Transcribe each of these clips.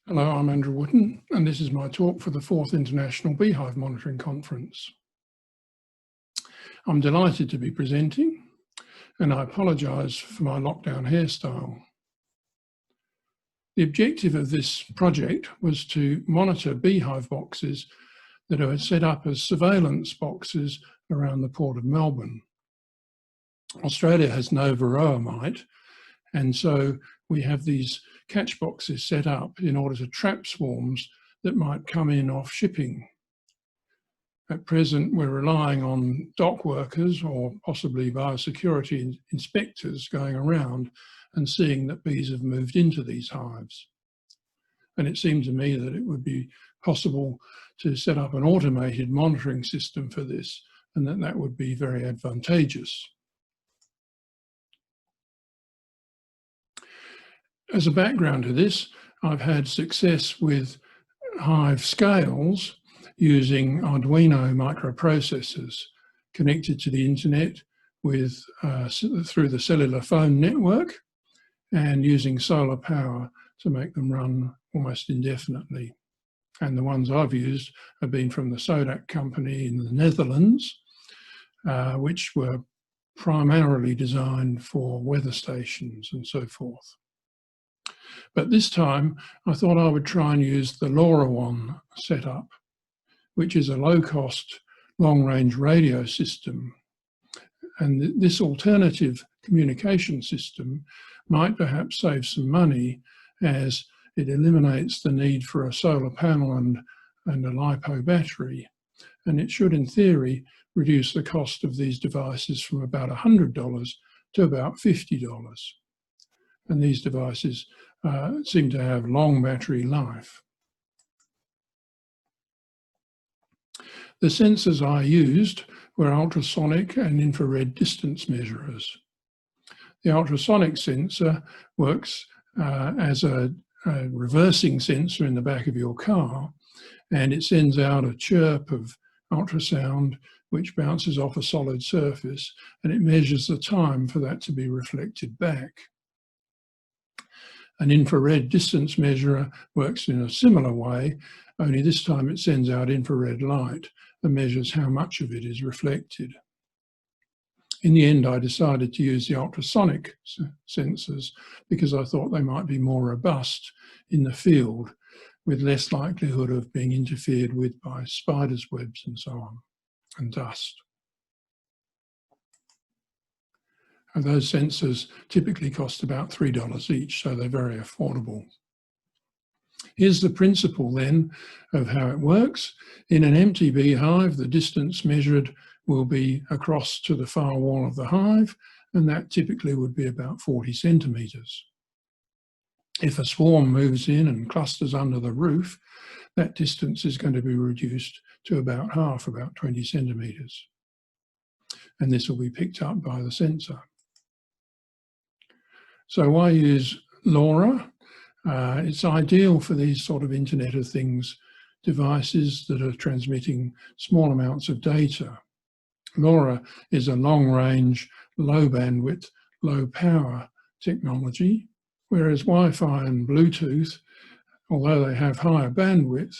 Hello, I'm Andrew Wootton, and this is my talk for the 4th International Beehive Monitoring Conference. I'm delighted to be presenting, and I apologise for my lockdown hairstyle. The objective of this project was to monitor beehive boxes that are set up as surveillance boxes around the Port of Melbourne. Australia has no varroa mite, and so we have these catch boxes set up in order to trap swarms that might come in off shipping. At present, we're relying on dock workers or possibly biosecurity inspectors going around and seeing that bees have moved into these hives. And it seemed to me that it would be possible to set up an automated monitoring system for this, and that would be very advantageous. As a background to this, I've had success with Hive scales using Arduino microprocessors connected to the internet with through the cellular phone network and using solar power to make them run almost indefinitely. And the ones I've used have been from the Soto company in the Netherlands, which were primarily designed for weather stations and so forth. But this time, I thought I would try and use the LoRaWAN setup, which is a low-cost, long-range radio system. And this alternative communication system might perhaps save some money, as it eliminates the need for a solar panel and a LiPo battery. And it should, in theory, reduce the cost of these devices from about $100 to about $50. And these devices seem to have long battery life. The sensors I used were ultrasonic and infrared distance measurers. The ultrasonic sensor works as a reversing sensor in the back of your car, and it sends out a chirp of ultrasound which bounces off a solid surface, and it measures the time for that to be reflected back. An infrared distance measurer works in a similar way, only this time it sends out infrared light and measures how much of it is reflected. In the end, I decided to use the ultrasonic sensors because I thought they might be more robust in the field, with less likelihood of being interfered with by spiders' webs and so on, and dust. And those sensors typically cost about $3 each, so they're very affordable. Here's the principle then of how it works. In an empty beehive, the distance measured will be across to the far wall of the hive, and that typically would be about 40 centimetres. If a swarm moves in and clusters under the roof, that distance is going to be reduced to about half, about 20 centimetres. And this will be picked up by the sensor. So why use LoRa? It's ideal for these sort of Internet of Things devices that are transmitting small amounts of data. LoRa is a long-range, low-bandwidth, low-power technology, whereas Wi-Fi and Bluetooth, although they have higher bandwidth,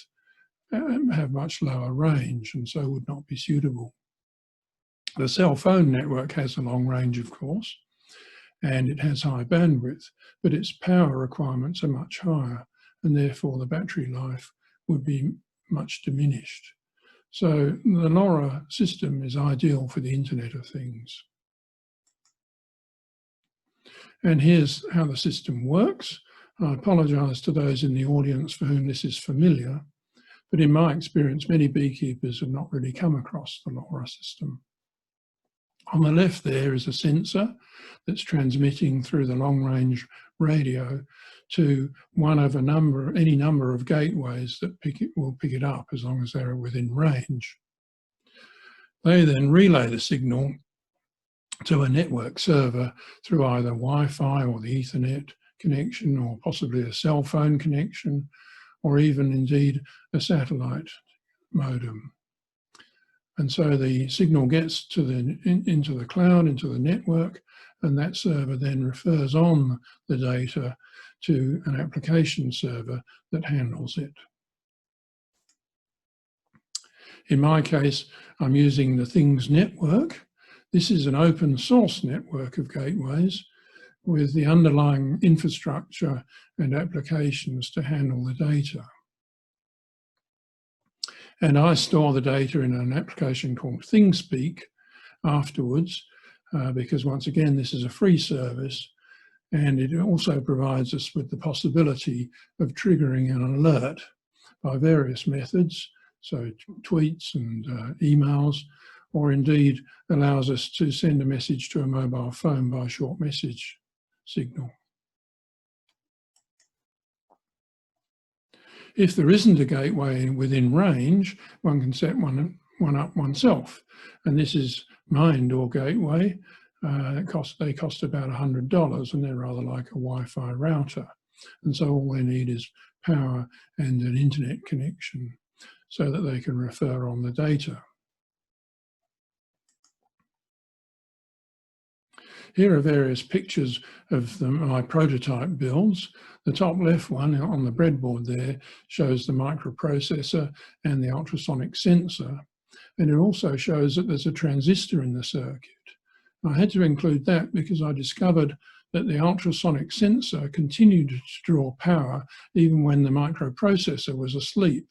have much lower range and so would not be suitable. The cell phone network has a long range, of course, and it has high bandwidth, but its power requirements are much higher, and therefore the battery life would be much diminished. So the LoRa system is ideal for the Internet of Things. And here's how the system works. I apologise to those in the audience for whom this is familiar, but in my experience, many beekeepers have not really come across the LoRa system. On the left there is a sensor that's transmitting through the long-range radio to one of any number of gateways that will pick it up as long as they're within range. They then relay the signal to a network server through either Wi-Fi or the Ethernet connection, or possibly a cell phone connection, or even indeed a satellite modem. And so the signal gets to into the cloud, into the network, and that server then refers on the data to an application server that handles it. In my case, I'm using the Things network. This is an open source network of gateways with the underlying infrastructure and applications to handle the data. And I store the data in an application called ThingSpeak afterwards, because once again, this is a free service, and it also provides us with the possibility of triggering an alert by various methods, so tweets and emails, or indeed allows us to send a message to a mobile phone by short message signal. If there isn't a gateway within range, one can set one up oneself. And this is my indoor gateway. They cost about $100, and they're rather like a Wi-Fi router. And so all they need is power and an internet connection so that they can refer on the data. Here are various pictures of my prototype builds. The top left one on the breadboard there shows the microprocessor and the ultrasonic sensor. And it also shows that there's a transistor in the circuit. I had to include that because I discovered that the ultrasonic sensor continued to draw power even when the microprocessor was asleep.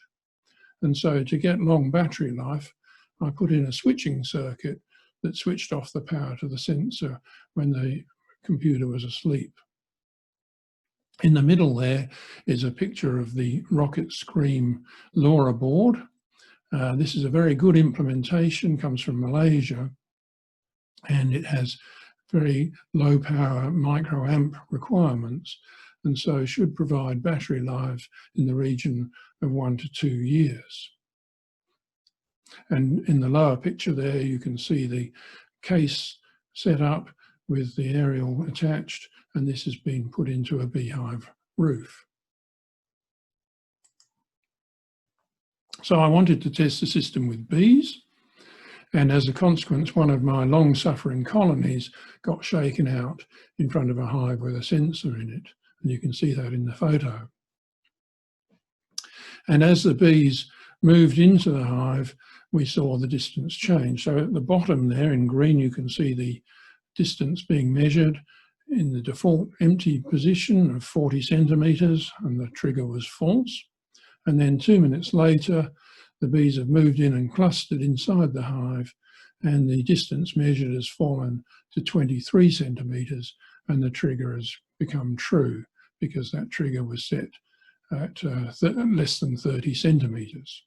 And so to get long battery life, I put in a switching circuit that switched off the power to the sensor when the computer was asleep. In the middle there is a picture of the Rocket Scream LoRa board. This is a very good implementation, comes from Malaysia, and it has very low power microamp requirements, and so should provide battery life in the region of 1 to 2 years. And in the lower picture there, you can see the case set up with the aerial attached, and this has been put into a beehive roof. So I wanted to test the system with bees, and as a consequence, one of my long-suffering colonies got shaken out in front of a hive with a sensor in it, and you can see that in the photo. And as the bees moved into the hive, we saw the distance change. So at the bottom there in green, you can see the distance being measured in the default empty position of 40 centimetres, and the trigger was false. And then 2 minutes later, the bees have moved in and clustered inside the hive, and the distance measured has fallen to 23 centimetres, and the trigger has become true because that trigger was set at less than 30 centimetres.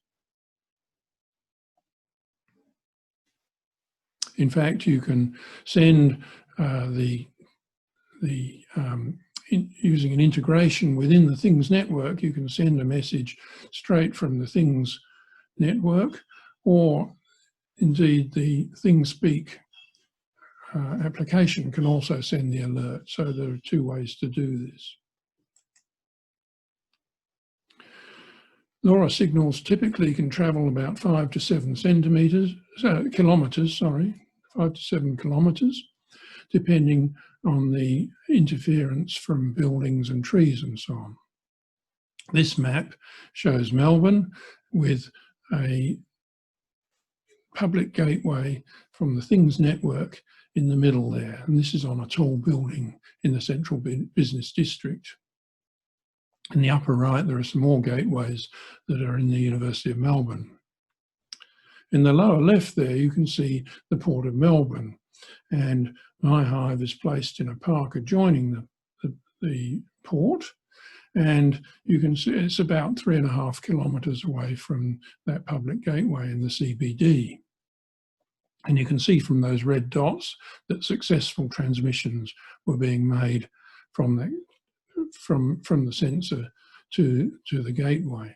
In fact, you can send using an integration within the Things network, you can send a message straight from the Things network, or indeed the ThingSpeak application can also send the alert. So there are 2 ways to do this. LoRa signals typically can travel about 5 to 7 kilometres, 5 to 7 kilometres, depending on the interference from buildings and trees and so on. This map shows Melbourne with a public gateway from the Things network in the middle there, and this is on a tall building in the central business district. In the upper right, there are some more gateways that are in the University of Melbourne. In the lower left there, you can see the Port of Melbourne, and my hive is placed in a park adjoining the port, and you can see it's about 3.5 kilometres away from that public gateway in the CBD. And you can see from those red dots that successful transmissions were being made from the sensor to the gateway.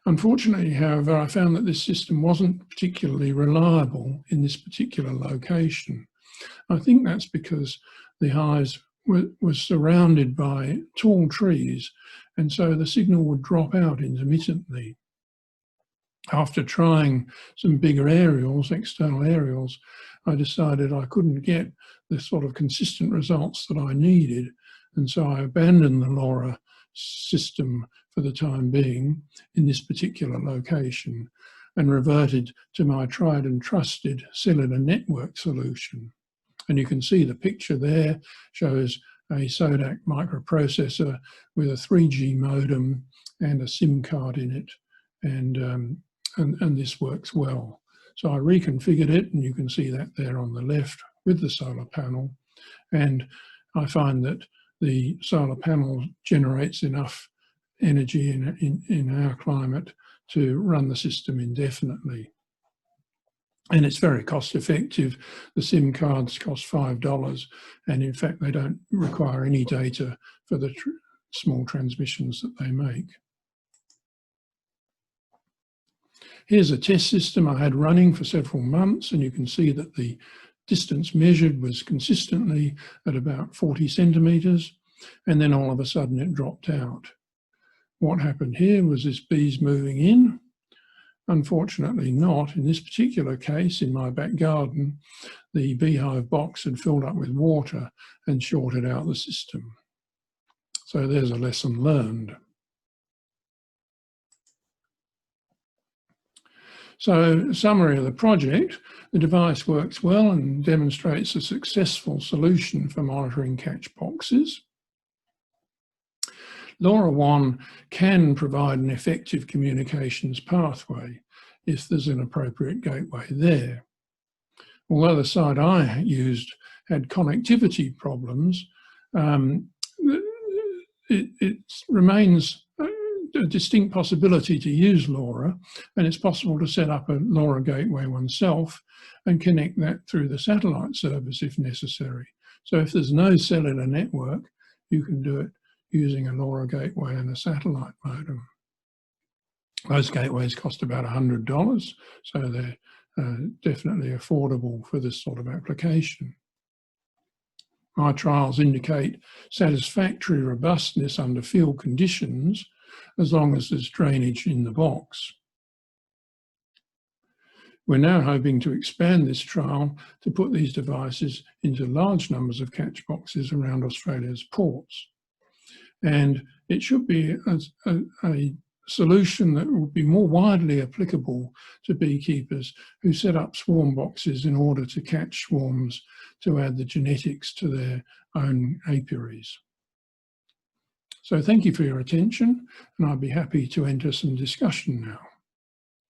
Unfortunately, however, I found that this system wasn't particularly reliable in this particular location. I think that's because the hives was surrounded by tall trees, and so the signal would drop out intermittently. After trying some bigger aerials, external aerials, I decided I couldn't get the sort of consistent results that I needed, And so I abandoned the LoRa system for the time being in this particular location and reverted to my tried and trusted cellular network solution. And you can see the picture there shows a Soto microprocessor with a 3G modem and a SIM card in it, and this works well. So I reconfigured it, and you can see that there on the left with the solar panel. And I find that the solar panel generates enough energy in our climate to run the system indefinitely. And it's very cost effective. The SIM cards cost $5, and in fact they don't require any data for the small transmissions that they make. Here's a test system I had running for several months, and you can see that the distance measured was consistently at about 40 centimetres, and then all of a sudden it dropped out. What happened here was this bees moving in. Unfortunately not. In this particular case, in my back garden, the beehive box had filled up with water and shorted out the system. So there's a lesson learned. So, summary of the project: the device works well and demonstrates a successful solution for monitoring catch boxes. LoRaWAN can provide an effective communications pathway if there's an appropriate gateway there. Although the site I used had connectivity problems, it remains a distinct possibility to use LoRa, and it's possible to set up a LoRa gateway oneself and connect that through the satellite service if necessary. So if there's no cellular network, you can do it using a LoRa gateway and a satellite modem. Those gateways cost about $100, so they're definitely affordable for this sort of application. My trials indicate satisfactory robustness under field conditions as long as there's drainage in the box. We're now hoping to expand this trial to put these devices into large numbers of catch boxes around Australia's ports. And it should be a solution that will be more widely applicable to beekeepers who set up swarm boxes in order to catch swarms to add the genetics to their own apiaries. So thank you for your attention, and I'd be happy to enter some discussion now.